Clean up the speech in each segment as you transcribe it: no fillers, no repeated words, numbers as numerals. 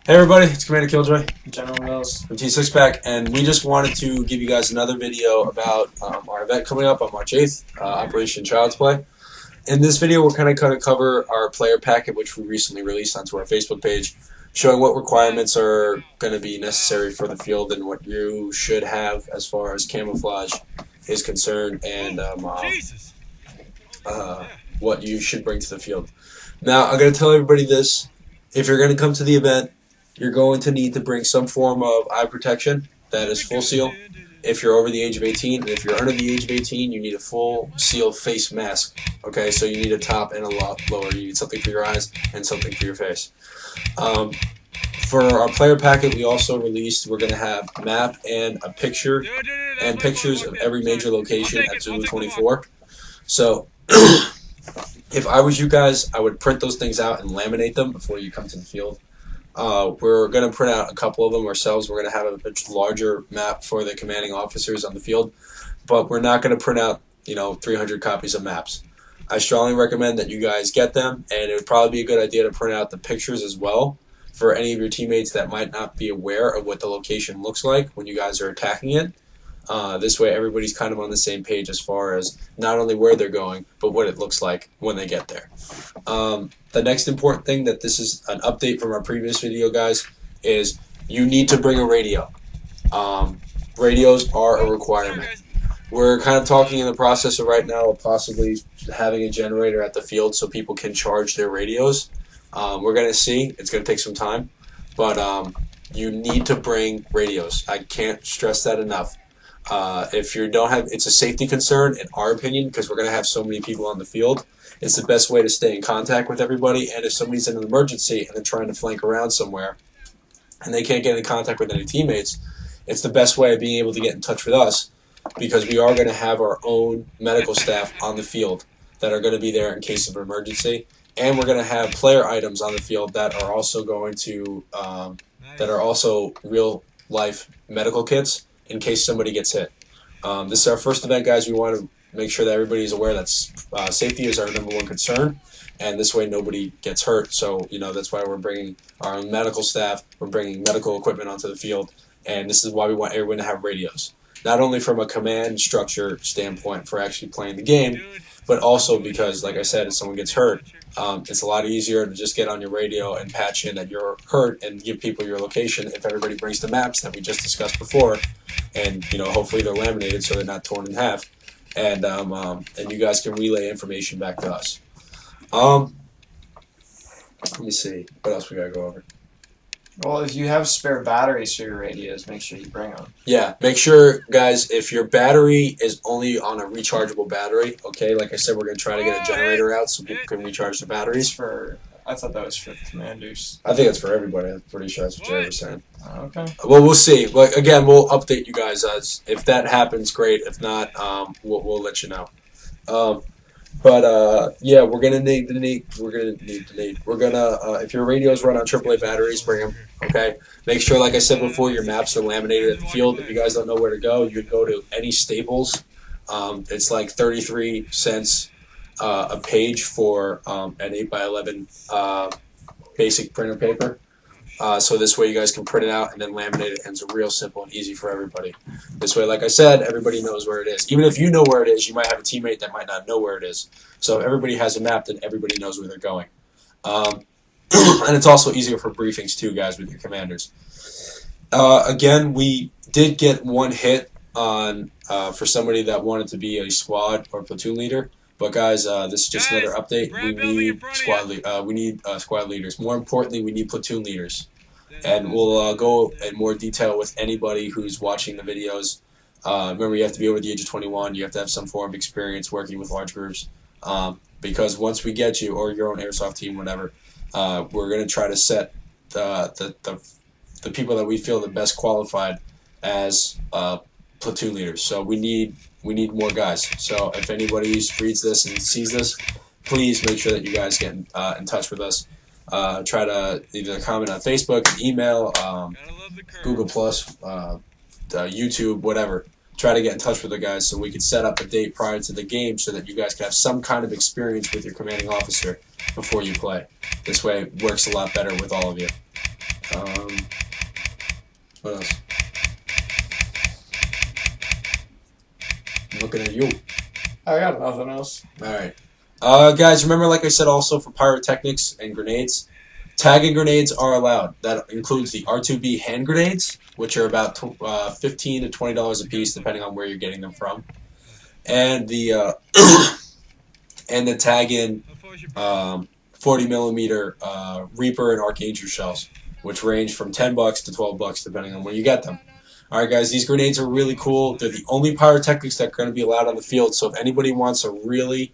Hey everybody, it's Commander Killjoy, General Mills from T6 Pack, and we just wanted to give you guys another video about our event coming up on March 8th, Operation Child's Play. In this video, we're kind of going to cover our player packet, which we recently released onto our Facebook page, showing what requirements are going to be necessary for the field and what you should have as far as camouflage is concerned, and what you should bring to the field. Now, I'm going to tell everybody this. If you're going to come to the event, you're going to need to bring some form of eye protection that is full seal if you're over the age of 18. And if you're under the age of 18, you need a full seal face mask. Okay, so you need a top and a lower. You need something for your eyes and something for your face. For our player packet, we also released, we're going to have a map and a picture and pictures of every major location at Zulu 24. So if I was you guys, I would print those things out and laminate them before you come to the field. We're going to print out a couple of them ourselves. We're going to have a much larger map for the commanding officers on the field, but we're not going to print out 300 copies of maps. I strongly recommend that you guys get them, and it would probably be a good idea to print out the pictures as well for any of your teammates that might not be aware of what the location looks like when you guys are attacking it. This way everybody's kind of on the same page as far as not only where they're going, but what it looks like when they get there. The next important thing, that this is an update from our previous video, guys, is you need to bring a radio. Radios are a requirement. We're kind of talking in the process of right now of possibly having a generator at the field so people can charge their radios. We're going to see. It's going to take some time. But you need to bring radios. I can't stress that enough. If you don't have, it's a safety concern in our opinion, because we're going to have so many people on the field. It's the best way to stay in contact with everybody, and if somebody's in an emergency and they're trying to flank around somewhere and they can't get in contact with any teammates, it's the best way of being able to get in touch with us, because we are going to have our own medical staff on the field that are going to be there in case of an emergency, and we're going to have player items on the field that are also going to that are also real life medical kits in case somebody gets hit. This is our first event, guys. We want to make sure that everybody's aware that safety is our #1 concern, and this way nobody gets hurt. So, that's why we're bringing our own medical staff, we're bringing medical equipment onto the field, and this is why we want everyone to have radios. Not only from a command structure standpoint for actually playing the game, but also because, like I said, if someone gets hurt, it's a lot easier to just get on your radio and patch in that you're hurt and give people your location if everybody brings the maps that we just discussed before, and hopefully they're laminated so they're not torn in half, and you guys can relay information back to us. Let me see what else we gotta go over. Well, if you have spare batteries for your radios, make sure you bring them. Yeah, make sure, guys, if your battery is only on a rechargeable battery, okay, like I said, we're going to try to get a generator out so people can recharge the batteries. I thought that was for commanders. I think it's for everybody. I'm pretty sure that's what Jerry was saying. Okay. Well, we'll see. But again, we'll update you guys as if that happens. Great. If not, we'll let you know. Yeah, we're gonna need. If your radios run on AAA batteries, bring them. Okay. Make sure, like I said before, your maps are laminated at the field. If you guys don't know where to go, you could go to any Staples. It's like 33 cents a page for an 8x11 basic printer paper. So this way you guys can print it out and then laminate it, and it's real simple and easy for everybody. This way, like I said, everybody knows where it is. Even if you know where it is, you might have a teammate that might not know where it is. So if everybody has a map, then everybody knows where they're going. And it's also easier for briefings too, guys, with your commanders. Again, we did get one hit on for somebody that wanted to be a squad or platoon leader. But guys, this is just another update. We need squad leaders. More importantly, we need platoon leaders. And we'll go in more detail with anybody who's watching the videos. Remember, you have to be over the age of 21. You have to have some form of experience working with large groups. Because once we get you, or your own airsoft team, whatever, we're going to try to set the people that we feel the best qualified as platoon leaders. So we need more guys. So if anybody reads this and sees this, please make sure that you guys get in touch with us. Try to either comment on Facebook, email, Google+, YouTube, whatever. Try to get in touch with the guys so we can set up a date prior to the game so that you guys can have some kind of experience with your commanding officer before you play. This way it works a lot better with all of you. What else? I'm looking at you. I got nothing else. All right. Guys, remember, like I said, also for pyrotechnics and grenades, tagging grenades are allowed. That includes the R2B hand grenades, which are about $15 to $20 a piece, depending on where you're getting them from, and the and the tag-in 40 millimeter Reaper and Archangel shells, which range from $10 to $12, depending on where you get them. All right, guys, these grenades are really cool. They're the only pyrotechnics that are going to be allowed on the field. So if anybody wants a really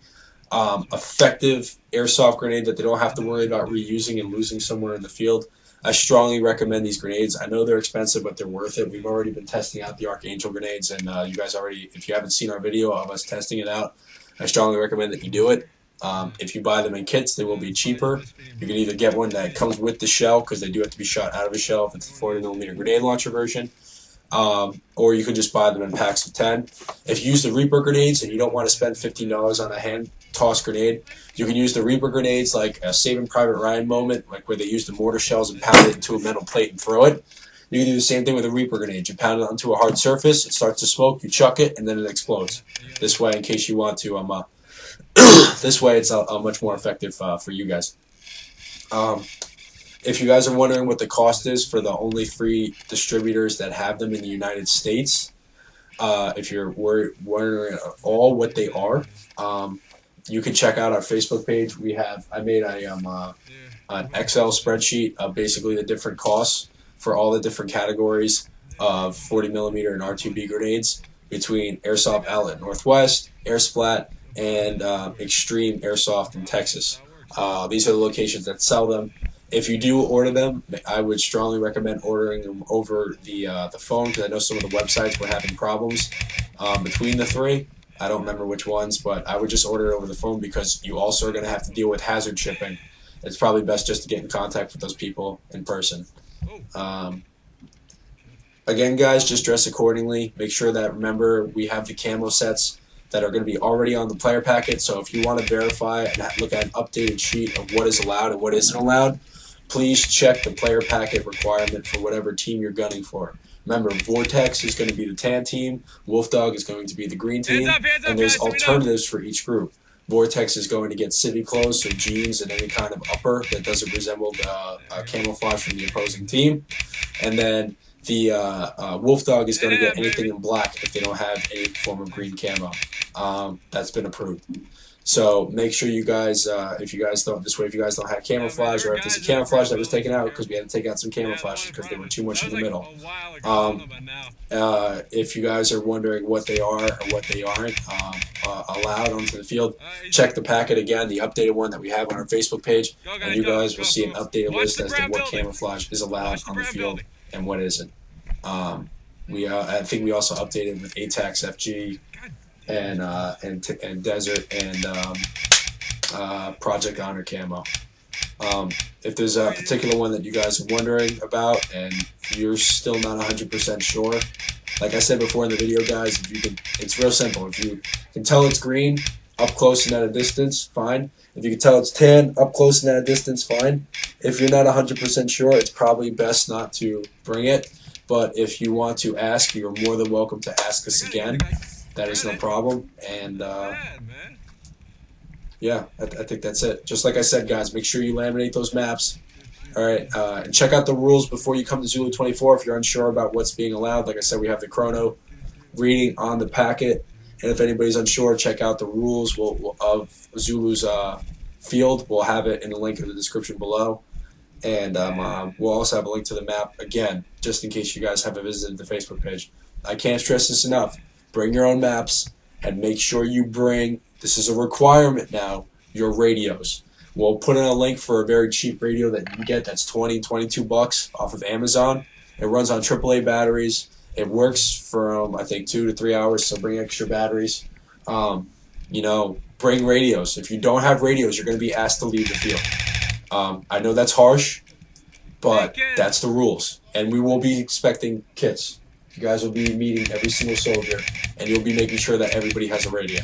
effective airsoft grenade that they don't have to worry about reusing and losing somewhere in the field, I strongly recommend these grenades. I know they're expensive, but they're worth it. We've already been testing out the Archangel grenades, and you guys already, if you haven't seen our video of us testing it out, I strongly recommend that you do it. If you buy them in kits, they will be cheaper. You can either get one that comes with the shell, because they do have to be shot out of a shell if it's the 40 millimeter grenade launcher version. Or you could just buy them in packs of 10. If you use the Reaper grenades and you don't want to spend $15 on a hand toss grenade, you can use the Reaper grenades like a Saving Private Ryan moment, like where they use the mortar shells and pound it into a metal plate and throw it. You can do the same thing with a Reaper grenade. You pound it onto a hard surface, it starts to smoke, you chuck it, and then it explodes. This way, in case you want to, this way it's much more effective for you guys. If you guys are wondering what the cost is for the only free distributors that have them in the United States, if you're wondering at all what they are, you can check out our Facebook page. I made an Excel spreadsheet of basically the different costs for all the different categories of 40 millimeter and R2B grenades between Airsoft Outlet Northwest, Airsplat, and Extreme Airsoft in Texas. These are the locations that sell them. If you do order them, I would strongly recommend ordering them over the phone, because I know some of the websites were having problems between the three. I don't remember which ones, but I would just order it over the phone, because you also are going to have to deal with hazard shipping. It's probably best just to get in contact with those people in person. Again, guys, just dress accordingly. Make sure that, remember, we have the camo sets that are going to be already on the player packet. So if you want to verify and look at an updated sheet of what is allowed and what isn't allowed, please check the player packet requirement for whatever team you're gunning for. Remember, Vortex is going to be the tan team, Wolf Dog is going to be the green team, and there's alternatives for each group. Vortex is going to get civvy clothes, so jeans and any kind of upper that doesn't resemble the camouflage from the opposing team. And then the Wolf Dog is going to get anything in black if they don't have any form of green camo. That's been approved. So make sure you guys, if you guys don't have camouflage, or if there's a camouflage that was taken out, because we had to take out some camouflages because they were too much in the middle. If you guys are wondering what they are or what they aren't allowed onto the field, check the packet again, the updated one that we have on our Facebook page, and you guys will see an updated list as to what camouflage is allowed on the field and what isn't. I think we also updated with ATAX FG and Desert and Project Honor camo. If there's a particular one that you guys are wondering about and you're still not 100% sure, like I said before in the video, guys, it's real simple. If you can tell it's green up close and at a distance, fine. If you can tell it's tan up close and at a distance, fine. If you're not 100% sure, it's probably best not to bring it. But if you want to ask, you're more than welcome to ask us again. That is no problem. And yeah, I think that's it. Just like I said, guys, make sure you laminate those maps. All right, and check out the rules before you come to Zulu 24 if you're unsure about what's being allowed. Like I said, we have the chrono reading on the packet. And if anybody's unsure, check out the rules of Zulu's field. We'll have it in the link in the description below. And we'll also have a link to the map, again, just in case you guys haven't visited the Facebook page. I can't stress this enough. Bring your own maps, and make sure you bring, this is a requirement now, your radios. We'll put in a link for a very cheap radio that you can get that's $22 off of Amazon. It runs on AAA batteries. It works from, I think, 2 to 3 hours, so bring extra batteries. Bring radios. If you don't have radios, you're going to be asked to leave the field. I know that's harsh, but that's the rules. And we will be expecting kits. You guys will be meeting every single soldier, and you'll be making sure that everybody has a radio.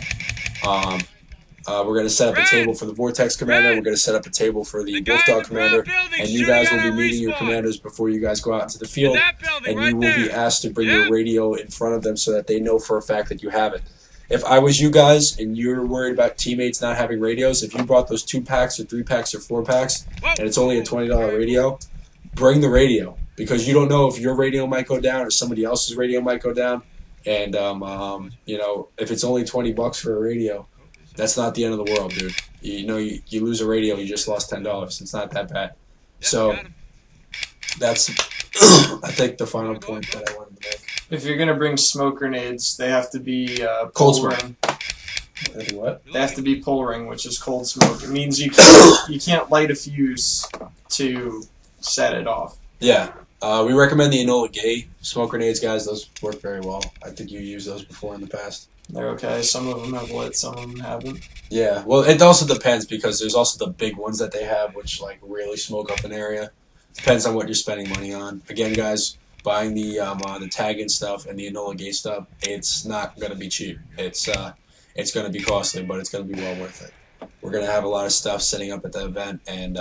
We're going to set up a table for the Vortex Commander. We're going to set up a table for the Wolfdog Commander. And you guys will be meeting your commanders before you guys go out into the field. And you will be asked to bring your radio in front of them so that they know for a fact that you have it. If I was you guys and you're worried about teammates not having radios, if you brought those 2 packs or 3 packs or 4 packs and it's only a $20 radio, bring the radio. Because you don't know if your radio might go down or somebody else's radio might go down. And, you know, if it's only $20 for a radio, that's not the end of the world, dude. You know, you lose a radio, you just lost $10. It's not that bad. So that's, I think, the final point that I wanted to make. If you're gonna bring smoke grenades, they have to be Cold pull smoke. ring. What? They have to be pull ring, which is cold smoke. It means you can't light a fuse to set it off. Yeah. We recommend the Enola Gay smoke grenades, guys. Those work very well. I think you used those before in the past. They're okay. Some of them have lit, some of them haven't. Yeah. Well, it also depends because there's also the big ones that they have, which like really smoke up an area. Depends on what you're spending money on. Again, guys, buying the tag and stuff and the Enola Gay stuff, it's not gonna be cheap. It's gonna be costly, but it's gonna be well worth it. We're gonna have a lot of stuff setting up at the event, and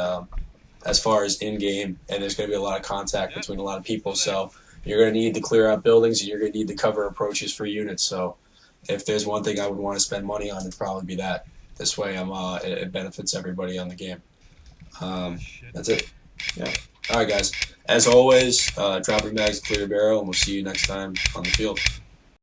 as far as in-game, and there's going to be a lot of contact between a lot of people, so you're going to need to clear out buildings, and you're going to need to cover approaches for units, so if there's one thing I would want to spend money on, it'd probably be that. This way it benefits everybody on the game. That's it. Yeah. Alright, guys. As always, drop your bags, clear your barrel, and we'll see you next time on the field.